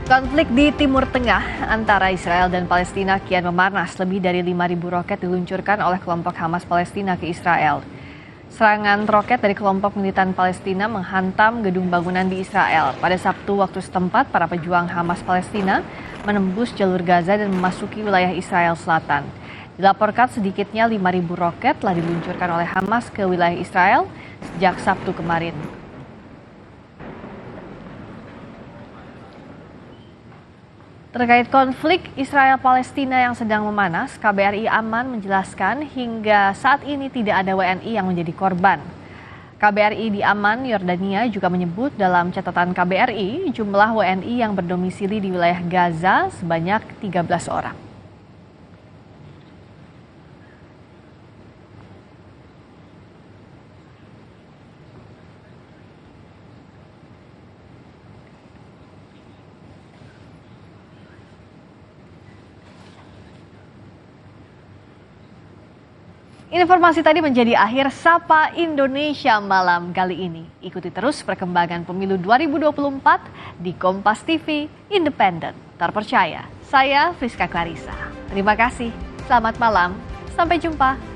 Konflik di Timur Tengah antara Israel dan Palestina kian memanas. Lebih dari 5.000 roket diluncurkan oleh kelompok Hamas Palestina ke Israel. Serangan roket dari kelompok militan Palestina menghantam gedung bangunan di Israel. Pada Sabtu waktu setempat, para pejuang Hamas Palestina menembus jalur Gaza dan memasuki wilayah Israel Selatan. Dilaporkan sedikitnya 5.000 roket telah diluncurkan oleh Hamas ke wilayah Israel sejak Sabtu kemarin. Terkait konflik Israel-Palestina yang sedang memanas, KBRI Aman menjelaskan hingga saat ini tidak ada WNI yang menjadi korban. KBRI di Aman, Yordania juga menyebut dalam catatan KBRI jumlah WNI yang berdomisili di wilayah Gaza sebanyak 13 orang. Informasi tadi menjadi akhir Sapa Indonesia malam kali ini. Ikuti terus perkembangan pemilu 2024 di Kompas TV, independen, terpercaya. Saya Friska Clarissa. Terima kasih, selamat malam, sampai jumpa.